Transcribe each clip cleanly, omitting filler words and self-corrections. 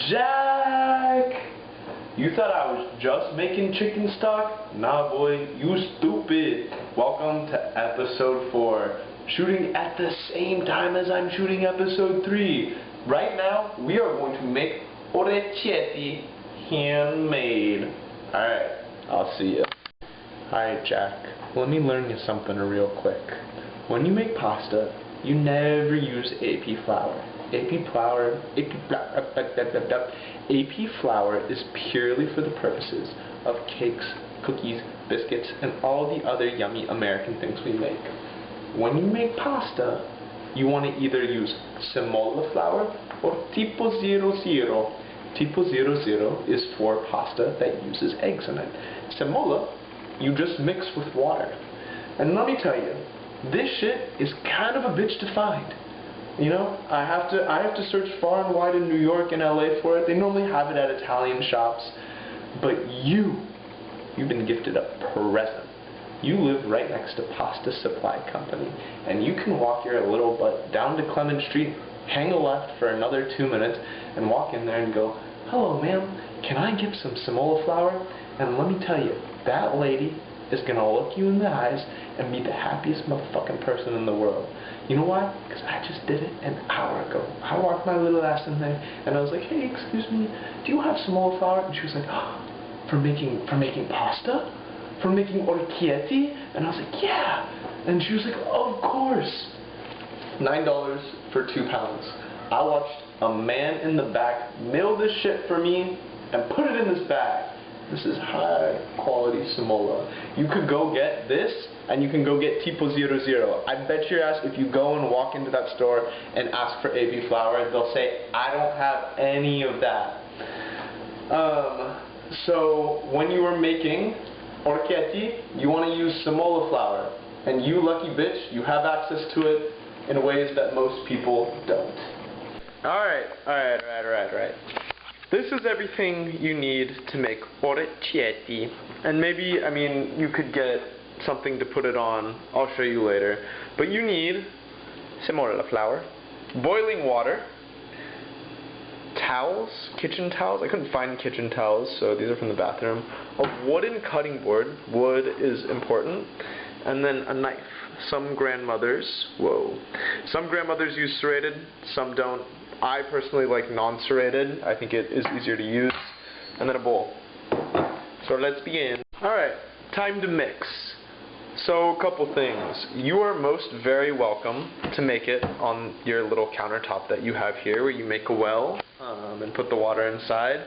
Jack! You thought I was just making chicken stock? Nah, boy, you stupid. Welcome to episode 4. Shooting at the same time as I'm shooting episode 3. Right now, we are going to make orecchiette handmade. Alright, I'll see you. Alright, Jack, let me learn you something real quick. When you make pasta, you never use AP flour. AP flour is purely for the purposes of cakes, cookies, biscuits, and all the other yummy American things we make. When you make pasta, you want to either use semola flour or tipo 00. Tipo 00 is for pasta that uses eggs in it. Semola, you just mix with water. And let me tell you, this shit is kind of a bitch to find. You know, I have to search far and wide in New York and LA for it. They normally have it at Italian shops. But you've been gifted a present. You live right next to Pasta Supply Company, and you can walk your little butt down to Clement Street, hang a left for another 2 minutes, and walk in there and go, "Hello, ma'am, can I get some semola flour?" And let me tell you, that lady is going to look you in the eyes and be the happiest motherfucking person in the world. You know why? Because I just did it an hour ago. I walked my little ass in there, and I was like, "Hey, excuse me, do you have semola flour?" And she was like, "Oh, for making pasta? For making orecchiette?" And I was like, "Yeah." And she was like, "Of course." $9 for 2 pounds. I watched a man in the back mill this shit for me and put it in this bag. This is high quality semola. You could go get this, and you can go get tipo 00. I bet your ass if you go and walk into that store and ask for AP flour, they'll say, "I don't have any of that." So when you are making orecchiette, you want to use semola flour. And you lucky bitch, you have access to it in ways that most people don't. Alright. This is everything you need to make orecchiette. And maybe, I mean, you could get something to put it on. I'll show you later. But you need semola flour, boiling water, towels, kitchen towels. I couldn't find kitchen towels, so these are from the bathroom. A wooden cutting board. Wood is important. And then a knife. Some grandmothers use serrated, some don't. I personally like non-serrated. I think it is easier to use. And then a bowl. So let's begin. Alright, time to mix. So a couple things. You are most very welcome to make it on your little countertop that you have here, where you make a well and put the water inside.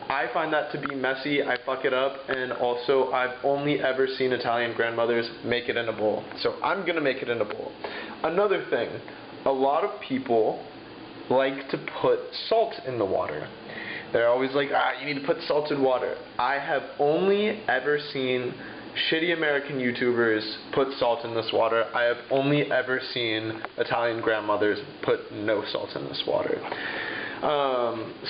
I find that to be messy, I fuck it up, and also I've only ever seen Italian grandmothers make it in a bowl. So I'm gonna make it in a bowl. Another thing, a lot of people like to put salt in the water. They're always like, you need to put salt in water. I have only ever seen shitty American YouTubers put salt in this water. I have only ever seen Italian grandmothers put no salt in this water.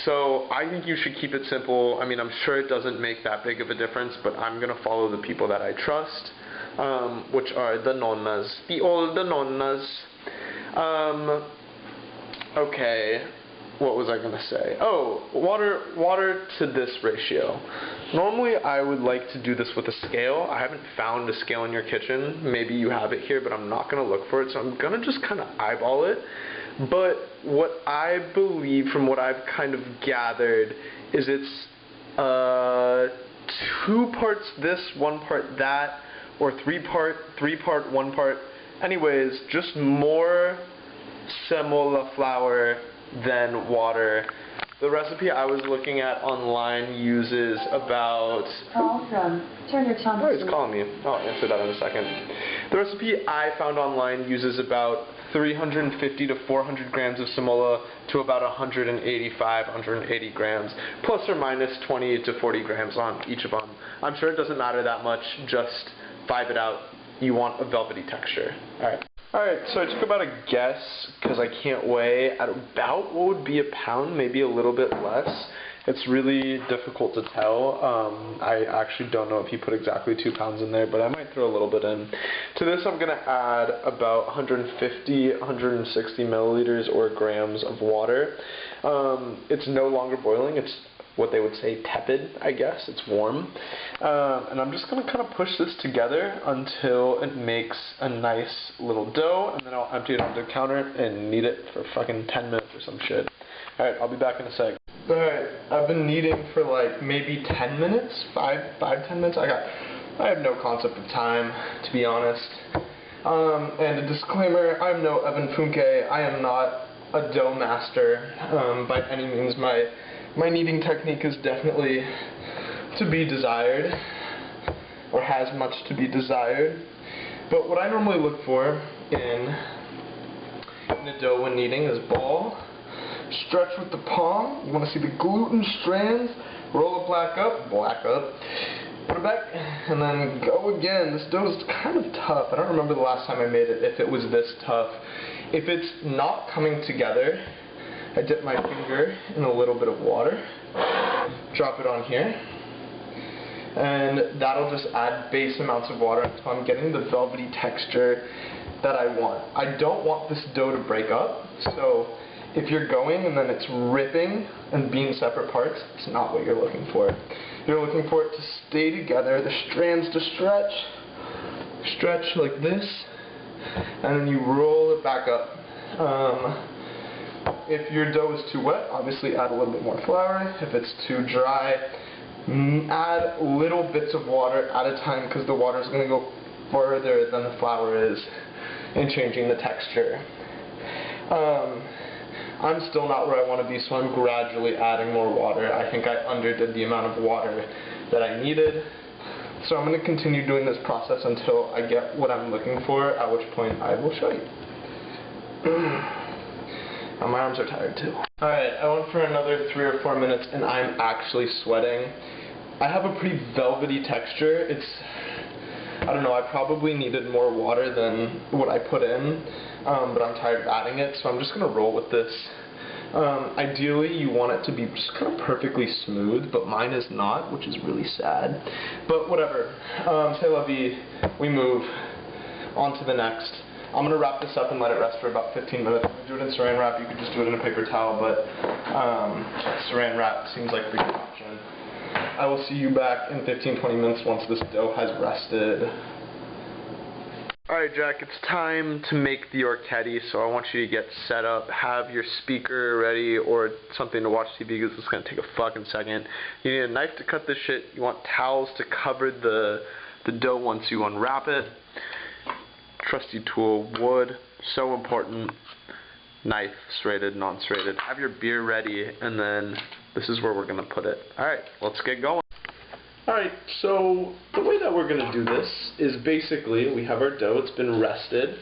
So I think you should keep it simple. I mean, I'm sure it doesn't make that big of a difference, but I'm going to follow the people that I trust, which are the nonnas, the older nonnas. Okay, what was I going to say? Oh, water to this ratio. Normally I would like to do this with a scale. I haven't found a scale in your kitchen. Maybe you have it here, but I'm not going to look for it, so I'm going to just kind of eyeball it. But what I believe from what I've kind of gathered is it's 2 parts this, 1 part that, or 3 part, 1 part. Anyways, just more semola flour than water. The recipe I was looking at online uses about... Call from Turner Thompson. Oh, it's calling me. I'll answer that in a second. The recipe I found online uses about 350 to 400 grams of semola to about 185, 180 grams, plus or minus 20 to 40 grams on each of them. I'm sure it doesn't matter that much, just vibe it out. You want a velvety texture. Alright. Alright, so I took about a guess, because I can't weigh, at about what would be a pound, maybe a little bit less. It's really difficult to tell. I actually don't know if you put exactly 2 pounds in there, but I might throw a little bit in. To this I'm going to add about 150, 160 milliliters or grams of water. It's no longer boiling, it's what they would say tepid, I guess. It's warm. And I'm just going to kind of push this together until it makes a nice little dough, and then I'll empty it onto the counter and knead it for fucking 10 minutes or some shit. Alright, I'll be back in a sec. Alright, I've been kneading for like maybe 10 minutes, 5-10 minutes. I have no concept of time, to be honest. And a disclaimer, I'm no Evan Funke. I am not a dough master by any means. My kneading technique is definitely to be desired, or has much to be desired. But what I normally look for in a dough when kneading is ball, stretch with the palm, you want to see the gluten strands, roll it back up, put it back, and then go again. This dough is kind of tough. I don't remember the last time I made it, if it was this tough. If it's not coming together, I dip my finger in a little bit of water, drop it on here, and that'll just add base amounts of water until I'm getting the velvety texture that I want. I don't want this dough to break up, so if you're going and then it's ripping and being separate parts, it's not what you're looking for. You're looking for it to stay together, the strands to stretch like this, and then you roll it back up. If your dough is too wet, obviously add a little bit more flour. If it's too dry, add little bits of water at a time, because the water is going to go further than the flour is in changing the texture. I'm still not where I want to be, so I'm gradually adding more water. I think I underdid the amount of water that I needed. So I'm going to continue doing this process until I get what I'm looking for, at which point I will show you. My arms are tired too. Alright, I went for another 3 or 4 minutes and I'm actually sweating. I have a pretty velvety texture. I don't know, I probably needed more water than what I put in, but I'm tired of adding it, so I'm just going to roll with this. Ideally, you want it to be just kind of perfectly smooth, but mine is not, which is really sad. But whatever. C'est la vie. We move on to the next. I'm going to wrap this up and let it rest for about 15 minutes. I'm going to do it in saran wrap. You could just do it in a paper towel, but saran wrap seems like the good option. I will see you back in 15-20 minutes once this dough has rested. Alright, Jack, it's time to make the Orecchiette, so I want you to get set up, have your speaker ready, or something to watch TV, because it's going to take a fucking second. You need a knife to cut this shit. You want towels to cover the dough once you unwrap it. Trusty tool, wood, so important. Knife, serrated, non-serrated. Have your beer ready, and then this is where we're going to put it. Alright, let's get going. Alright, so the way that we're going to do this is basically we have our dough. It's been rested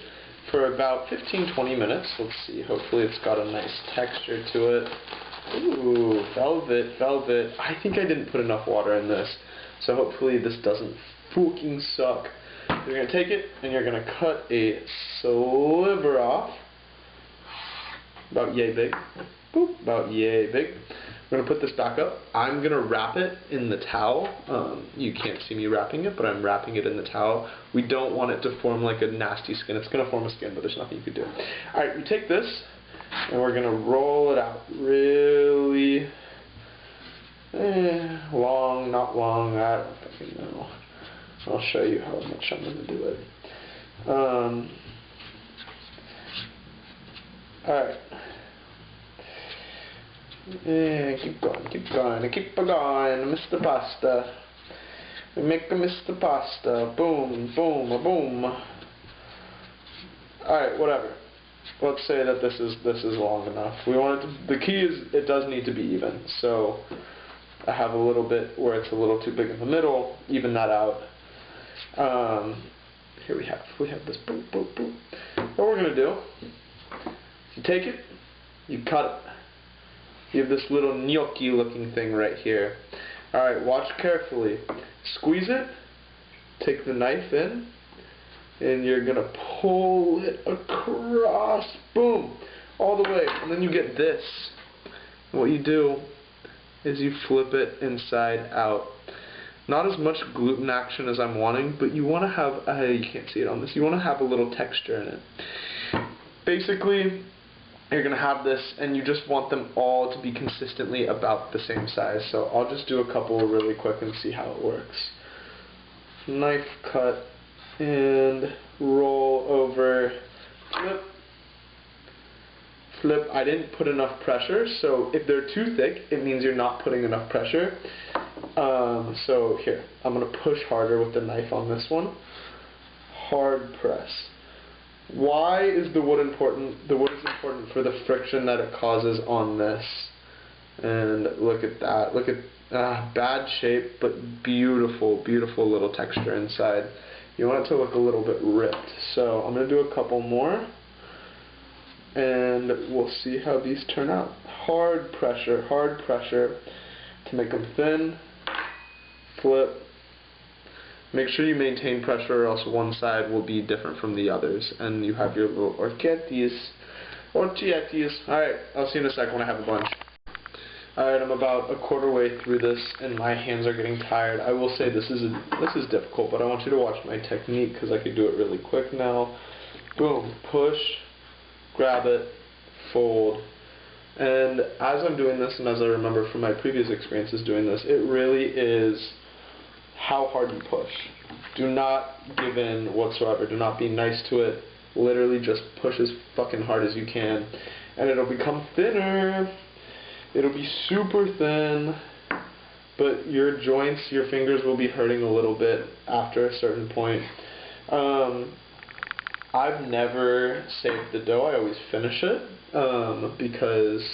for about 15-20 minutes. Let's see, hopefully it's got a nice texture to it. Ooh, velvet, velvet. I think I didn't put enough water in this, so hopefully this doesn't fucking suck. You're going to take it and you're going to cut a sliver off, about yay big, boop, about yay big. We're going to put this back up. I'm going to wrap it in the towel. You can't see me wrapping it, but I'm wrapping it in the towel. We don't want it to form like a nasty skin. It's going to form a skin, but there's nothing you can do. Alright, we take this and we're going to roll it out really long, not long, I don't fucking know. I'll show you how much I'm going to do it. Alright. Yeah, keep going, Mr. Pasta. We make a Mr. Pasta. Boom, boom, boom. Alright, whatever. Let's say that this is long enough. We want it to, the key is it does need to be even. So I have a little bit where it's a little too big in the middle. Even that out. Here we have this. Boom, boom, boom. What we're gonna do? You take it. You cut it. You have this little gnocchi looking thing right here. Alright, watch carefully. Squeeze it, take the knife in, and you're gonna pull it across, boom, all the way, and then you get this. What you do is you flip it inside out. Not as much gluten action as I'm wanting, but you want to have, you can't see it on this, you want to have a little texture in it. Basically, you're going to have this, and you just want them all to be consistently about the same size. So I'll just do a couple really quick and see how it works. Knife cut, and roll over, flip, flip. I didn't put enough pressure, so if they're too thick, it means you're not putting enough pressure. So here, I'm going to push harder with the knife on this one. Hard press. Why is the wood important? The wood is important for the friction that it causes on this. And look at that. Look at bad shape, but beautiful, beautiful little texture inside. You want it to look a little bit ripped. So I'm going to do a couple more, and we'll see how these turn out. Hard pressure to make them thin. Flip. Make sure you maintain pressure, or else one side will be different from the others. And you have your little orecchiette. Alright, I'll see you in a sec when I have a bunch. Alright, I'm about a quarter way through this, and my hands are getting tired. I will say this is difficult, but I want you to watch my technique, because I could do it really quick now. Boom, push, grab it, fold. And as I'm doing this, and as I remember from my previous experiences doing this, it really is how hard you push. Do not give in whatsoever. Do not be nice to it. Literally just push as fucking hard as you can, and it'll become thinner. It'll be super thin, but your joints, your fingers will be hurting a little bit after a certain point. I've never saved the dough. I always finish it, because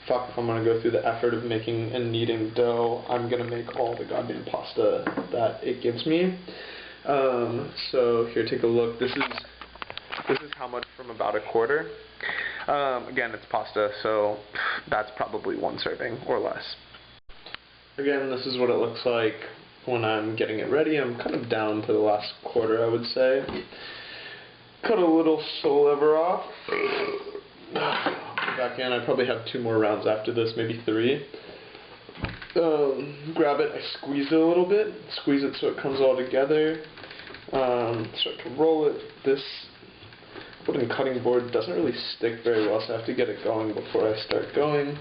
fuck, if I'm going to go through the effort of making and kneading dough, I'm going to make all the goddamn pasta that it gives me. So here, take a look. This is how much from about a quarter. Again, it's pasta, so that's probably one serving or less. Again, this is what it looks like when I'm getting it ready. I'm kind of down to the last quarter, I would say. Cut a little sole lever off. Back in. I probably have 2 more rounds after this, maybe 3. Grab it, I squeeze it a little bit, squeeze it so it comes all together. Start to roll it. This wooden cutting board doesn't really stick very well, so I have to get it going before I start going.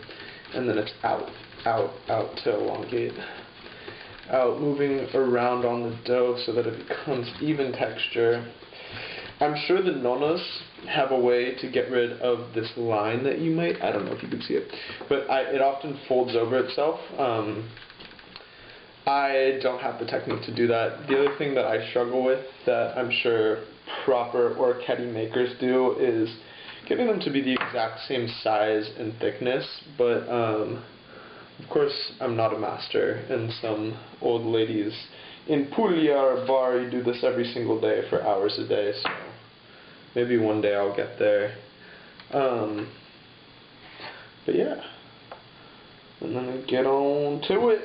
And then it's out to elongate. Out, moving around on the dough so that it becomes even texture. I'm sure the nonas have a way to get rid of this line that you might, I don't know if you can see it, but it often folds over itself. I don't have the technique to do that. The other thing that I struggle with that I'm sure proper orecchiette makers do is getting them to be the exact same size and thickness, but of course I'm not a master, and some old ladies in Puglia or Bari do this every single day for hours a day, so maybe one day I'll get there. But yeah, and then I get on to it.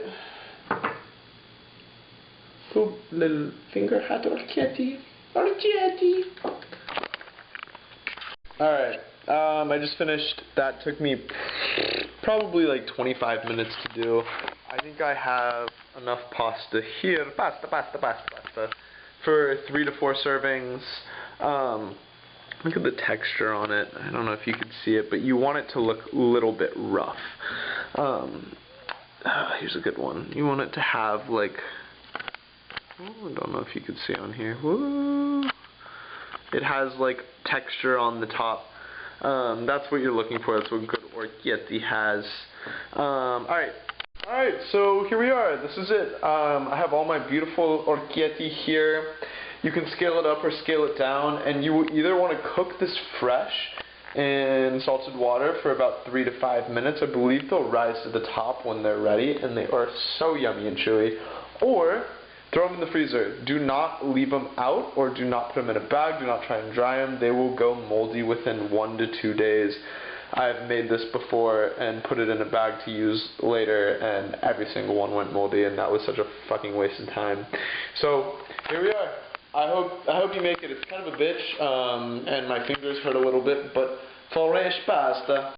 Poop, little finger hat, orecchiette. Alright, I just finished. That took me probably like 25 minutes to do. I think I have enough pasta here, pasta, for 3 to 4 servings. Look at the texture on it. I don't know if you can see it, but you want it to look a little bit rough. Here's a good one. You want it to have like, I don't know if you can see on here. Woo. It has like texture on the top. That's what you're looking for. That's what good orecchiette has. Alright, so here we are. This is it. I have all my beautiful orecchiette here. You can scale it up or scale it down, and you either want to cook this fresh in salted water for about 3 to 5 minutes. I believe they'll rise to the top when they're ready, and they are so yummy and chewy. Or throw them in the freezer. Do not leave them out, or do not put them in a bag. Do not try and dry them. They will go moldy within 1 to 2 days. I've made this before and put it in a bag to use later, and every single one went moldy, and that was such a fucking waste of time. So here we are. I hope you make it. It's kind of a bitch, and my fingers hurt a little bit, but fresh pasta.